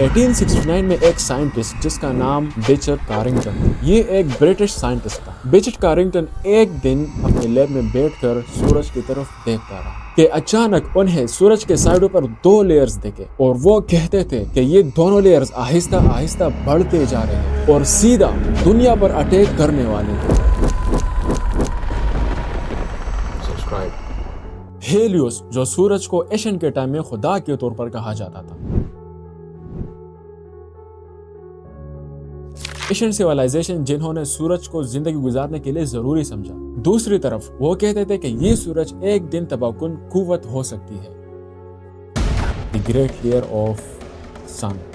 1869 میں ایک سائنٹسٹ جس کا نام بچٹ کارنگٹن، یہ ایک برٹش سائنٹسٹ تھا۔ بچٹ کارنگٹن ایک دن اپنے لیب میں بیٹھ کر سورج کی طرف دیکھتا رہا کہ اچانک انہیں سورج کے سائڈوں پر دو لیئرز دکھے، اور وہ کہتے تھے کہ یہ دونوں لیئرز آہستہ آہستہ بڑھتے جا رہے ہیں اور سیدھا دنیا پر اٹیک کرنے والے تھے۔ ہیلیوس، جو سورج کو ایشین کے ٹائم میں خدا کے طور پر کہا جاتا تھا، ایشین سیولائزیشن جنہوں نے سورج کو زندگی گزارنے کے لیے ضروری سمجھا۔ دوسری طرف وہ کہتے تھے کہ یہ سورج ایک دن تباہ کن قوت ہو سکتی ہے، the great layer of sun.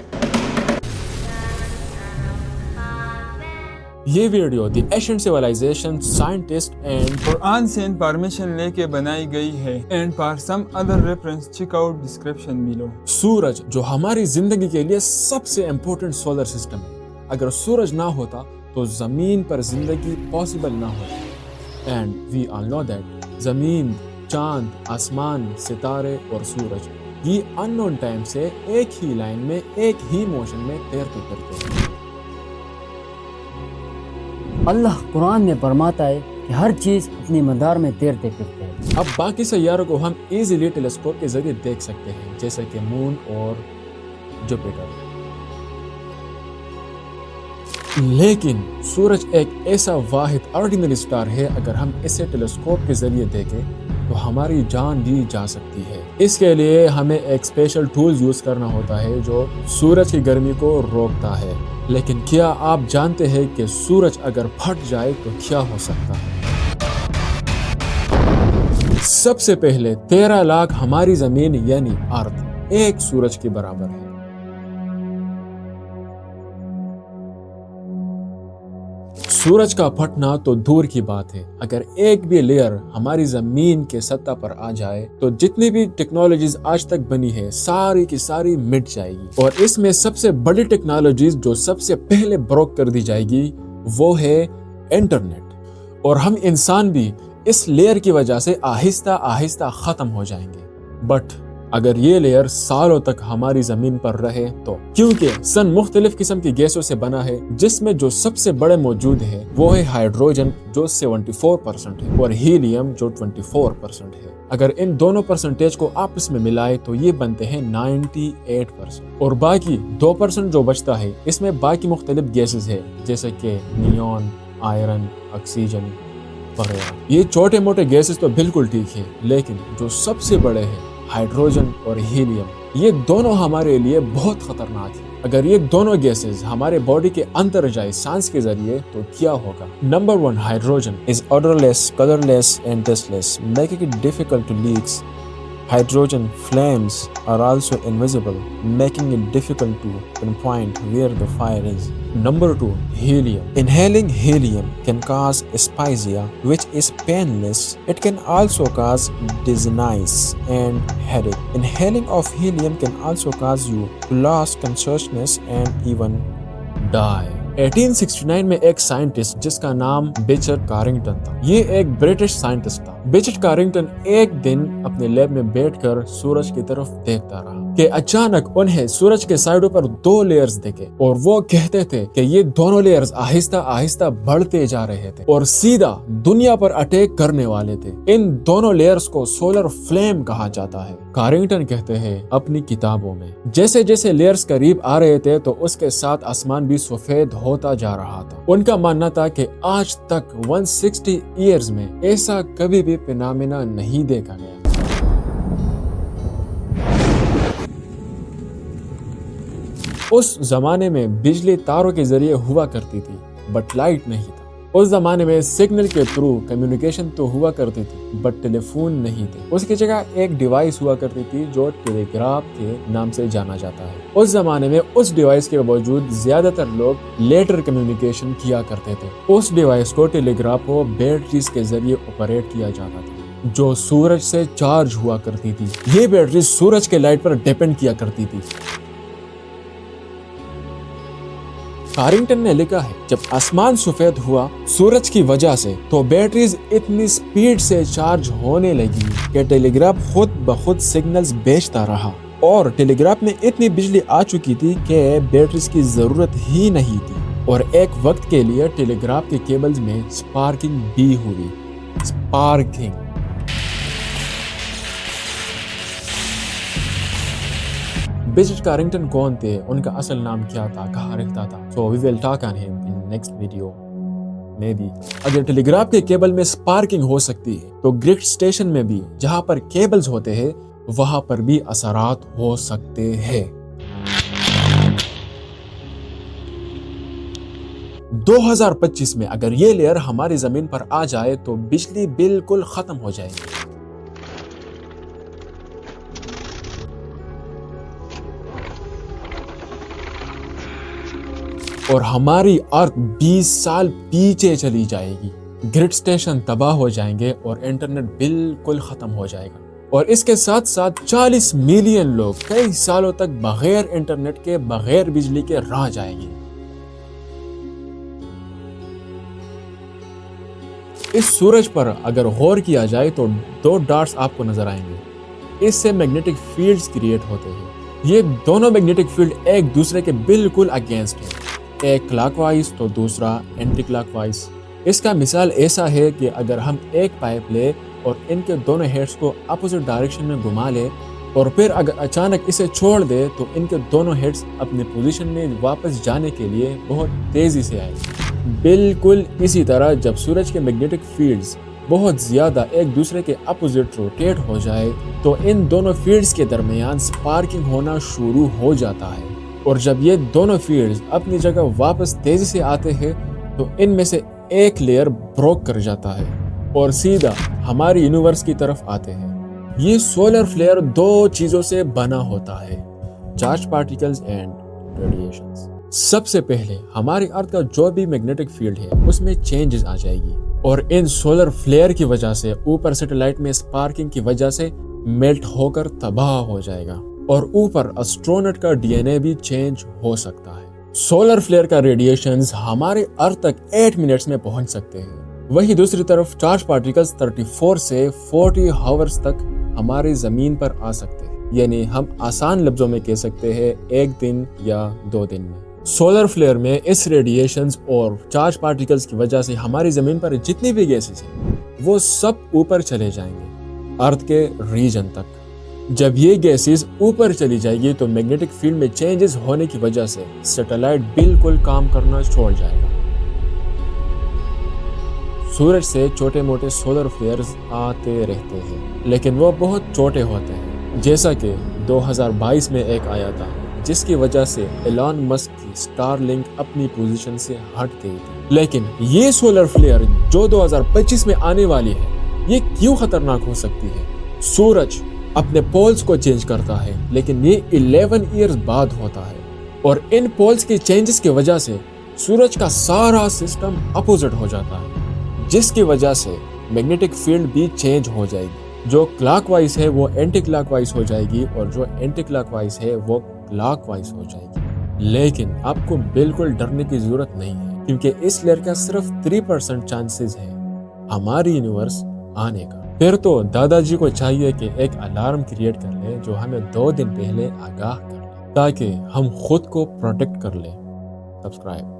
یہ video the Asian civilization scientist and Quran سے پرمیشن لے کے بنائی گئی ہے and for some other reference check out description below۔ سورج جو ہماری زندگی کے لیے سب سے امپورٹنٹ سولر سسٹم ہے، اگر سورج نہ ہوتا تو زمین پر زندگی پاسبل نہ ہوتی۔ And we all know that زمین، چاند، آسمان، ستارے اور سورج یہ ان نون ٹائم سے ایک ہی لائن میں، ایک ہی موشن میں تیرتے پھرتے ہیں۔ اللہ قرآن میں فرماتا ہے کہ ہر چیز اپنی مدار میں تیرتے پھرتے ہیں۔ اب باقی سیاروں کو ہم ایزیلی ٹیلیسکوپ کے ذریعے دیکھ سکتے ہیں، جیسے کہ مون اور جوپیٹر، لیکن سورج ایک ایسا واحد آرڈینری سٹار ہے، اگر ہم اسے ٹیلیسکوپ کے ذریعے دیکھیں تو ہماری جان لی جا سکتی ہے۔ اس کے لیے ہمیں ایک اسپیشل ٹولز یوز کرنا ہوتا ہے جو سورج کی گرمی کو روکتا ہے۔ لیکن کیا آپ جانتے ہیں کہ سورج اگر پھٹ جائے تو کیا ہو سکتا ہے؟ سب سے پہلے 13 لاکھ ہماری زمین یعنی ارتھ ایک سورج کے برابر ہے۔ سورج کا پھٹنا تو دور کی بات ہے، اگر ایک بھی لیئر ہماری زمین کے سطح پر آ جائے تو جتنی بھی ٹیکنالوجیز آج تک بنی ہے ساری کی ساری مٹ جائے گی، اور اس میں سب سے بڑی ٹیکنالوجیز جو سب سے پہلے بروک کر دی جائے گی وہ ہے انٹرنیٹ، اور ہم انسان بھی اس لیئر کی وجہ سے آہستہ آہستہ ختم ہو جائیں گے۔ بٹ اگر یہ لیئر سالوں تک ہماری زمین پر رہے تو، کیونکہ سن مختلف قسم کی گیسوں سے بنا ہے، جس میں جو سب سے بڑے موجود ہے وہ ہے ہائیڈروجن جو 74% ہے اور ہیلیم جو 24% ہے۔ اگر ان دونوں پرسنٹیج کو آپس میں ملائے تو یہ بنتے ہیں 98%، اور باقی 2% جو بچتا ہے اس میں باقی مختلف گیسز ہے، جیسے کہ نیون، آئرن، آکسیجن وغیرہ۔ یہ چھوٹے موٹے گیسز تو بالکل ٹھیک ہے، لیکن جو سب سے بڑے ہیں ہائیڈروجن اور ہیلیم، یہ دونوں ہمارے لیے بہت خطرناک ہیں۔ اگر یہ دونوں گیسز ہمارے باڈی کے اندر جائے سانس کے ذریعے تو کیا ہوگا؟ Number 1، hydrogen is odorless, colorless and tasteless, making it difficult to leaks. Hydrogen flames are also invisible, making it difficult to pinpoint where the fire is. Number 2, helium. Inhaling helium can cause asphyxia, which is painless. It can also cause dizziness and headache. Inhaling of helium can also cause you to lose consciousness and even die. 1869 میں ایک scientist جس کا نام budget کارنگٹن تھا، یہ ایک British scientist تھا۔ Budget کارنگٹن ایک دن اپنے لیب میں بیٹھ کر سورج کی طرف دیکھتا رہا کہ اچانک انہیں سورج کے سائڈوں پر دو لیئرز دکھے، اور وہ کہتے تھے کہ یہ دونوں لیئرز آہستہ آہستہ بڑھتے جا رہے تھے اور سیدھا دنیا پر اٹیک کرنے والے تھے۔ ان دونوں لیئرز کو سولر فلیم کہا جاتا ہے۔ کارنگٹن کہتے ہیں اپنی کتابوں میں جیسے جیسے لیئرز قریب آ رہے تھے تو اس کے ساتھ آسمان بھی سفید ہوتا جا رہا تھا۔ ان کا ماننا تھا کہ آج تک 160 ایئرز میں ایسا کبھی بھی فینامنا نہیں دیکھا گیا۔ اس زمانے میں بجلی تاروں کے ذریعے ہوا کرتی تھی، بٹ لائٹ نہیں تھا۔ اس زمانے میں سگنل کے تھرو کمیونیکیشن تو ہوا کرتی تھی، بٹ ٹیلی فون نہیں تھے۔ اس کی جگہ ایک ڈیوائس ہوا کرتی تھی جو ٹیلی گراف کے نام سے جانا جاتا ہے۔ اس زمانے میں اس ڈیوائس کے باوجود زیادہ تر لوگ لیٹر کمیونیکیشن کیا کرتے تھے۔ اس ڈیوائس کو ٹیلی گراف کو بیٹریز کے ذریعے آپریٹ کیا جاتا تھا جو سورج سے چارج ہوا کرتی تھی۔ یہ بیٹری سورج کے لائٹ پر ڈیپینڈ کیا کرتی تھی۔ کارنگٹن نے لکھا ہے جب آسمان سفید ہوا سورج کی وجہ سے تو بیٹریز اتنی سپیڈ سے چارج ہونے لگی کہ ٹیلی گراف خود بخود سگنلز بھیجتا رہا۔ اور ٹیلی گراف میں اتنی بجلی آ چکی تھی کہ بیٹریز کی ضرورت ہی نہیں تھی، اور ایک وقت کے لیے ٹیلی گراف کے کیبلز میں سپارکنگ بھی ہوئی۔ سپارکنگ۔ بجٹ کارنگٹن کون تھے، ان کا اصل نام کیا تھا، کہاں رہتا تھا؟ So we will talk on him in next video maybe۔ اگر ٹیلی گراف کے کیبل میں سپارکنگ ہو سکتی ہے تو گرڈ اسٹیشن میں بھی جہاں پر کیبلز ہوتے ہیں وہاں پر بھی اثرات ہو سکتے ہیں۔ 2025 میں اگر یہ لیئر ہماری زمین پر آ جائے تو بجلی بالکل ختم ہو جائے گی۔ اور ہماری ارتھ 20 سال پیچھے چلی جائے گی، گرڈ سٹیشن تباہ ہو جائیں گے اور انٹرنیٹ بالکل ختم ہو جائے گا، اور اس کے ساتھ ساتھ 40 ملین لوگ کئی سالوں تک بغیر انٹرنیٹ کے، بغیر بجلی کے رہ جائیں گے۔ اس سورج پر اگر غور کیا جائے تو 2 ڈاٹس آپ کو نظر آئیں گے، اس سے میگنیٹک فیلڈز کریٹ ہوتے ہیں۔ یہ دونوں میگنیٹک فیلڈ ایک دوسرے کے بالکل اگینسٹ ہیں، ایک کلاک وائز تو دوسرا اینٹی کلاک وائز۔ اس کا مثال ایسا ہے کہ اگر ہم ایک پائپ لیں اور ان کے دونوں ہیڈز کو اپوزٹ ڈائریکشن میں گھما لیں اور پھر اگر اچانک اسے چھوڑ دے تو ان کے دونوں ہیڈز اپنے پوزیشن میں واپس جانے کے لیے بہت تیزی سے آئے۔ بالکل اسی طرح جب سورج کے میگنیٹک فیلڈز بہت زیادہ ایک دوسرے کے اپوزٹ روٹیٹ ہو جائے تو ان دونوں فیلڈز کے درمیان سپارکنگ ہونا شروع ہو جاتا ہے، اور جب یہ دونوں فیلڈز اپنی جگہ واپس تیزی سے آتے ہیں تو ان میں سے ایک لیئر بروک کر جاتا ہے اور سیدھا ہماری یونیورس کی طرف آتے ہیں۔ یہ سولر فلیئر 2 چیزوں سے بنا ہوتا ہے، چارج پارٹیکلز اینڈ ریڈیشنز۔ سب سے پہلے ہماری ارتھ کا جو بھی میگنیٹک فیلڈ ہے اس میں چینجز آ جائے گی، اور ان سولر فلیئر کی وجہ سے اوپر سیٹلائٹ میں سپارکنگ کی وجہ سے میلٹ ہو کر تباہ ہو جائے گا، اور اوپر اسٹرونٹ کا ڈی این اے بھی چینج ہو سکتا ہے۔ سولر فلیئر کا ریڈیشنز ہمارے ارتھ تک 8 منٹس میں پہنچ سکتے ہیں، وہی دوسری طرف چارج پارٹیکلز 34 سے 40 ہاورز تک ہماری زمین پر آ سکتے ہیں، یعنی ہم آسان لفظوں میں کہہ سکتے ہیں 1 دن یا 2 دن میں۔ سولر فلیئر میں اس ریڈیشنز اور چارج پارٹیکلز کی وجہ سے ہماری زمین پر جتنی بھی گیسز ہیں وہ سب اوپر چلے جائیں گے ارتھ کے ریجن تک۔ جب یہ گیسز اوپر چلی جائے گی تو میگنیٹک فیلڈ میں چینجز ہونے کی وجہ سے سیٹلائٹ بالکل کام کرنا چھوڑ جائے گا۔ سورج سے چھوٹے موٹے سولر فلیئرز آتے رہتے ہیں، لیکن وہ بہت چھوٹے ہوتے ہیں، جیسا کہ 2022 میں ایک آیا تھا جس کی وجہ سے ایلان مسک کی سٹار لنک اپنی پوزیشن سے ہٹ گئی تھی۔ لیکن یہ سولر فلیئر جو 2025 میں آنے والی ہے یہ کیوں خطرناک ہو سکتی ہے؟ سورج اپنے پولز کو چینج کرتا ہے، لیکن یہ 11 ایئرز بعد ہوتا ہے، اور ان پولز کے چینجز کی وجہ سے سورج کا سارا سسٹم اپوزٹ ہو جاتا ہے، جس کی وجہ سے میگنیٹک فیلڈ بھی چینج ہو جائے گی۔ جو کلاک وائز ہے وہ اینٹی کلاک وائز ہو جائے گی، اور جو اینٹی کلاک وائز ہے وہ کلاک وائز ہو جائے گی۔ لیکن آپ کو بالکل ڈرنے کی ضرورت نہیں ہے، کیونکہ اس لیئر کا صرف 3% چانسز ہے ہماری یونیورس آنے کا۔ پھر تو دادا جی کو چاہیے کہ ایک الارم کریٹ کر لیں جو ہمیں 2 دن پہلے آگاہ کر لے، تاکہ ہم خود کو پروٹیکٹ کر لیں۔ سبسکرائب۔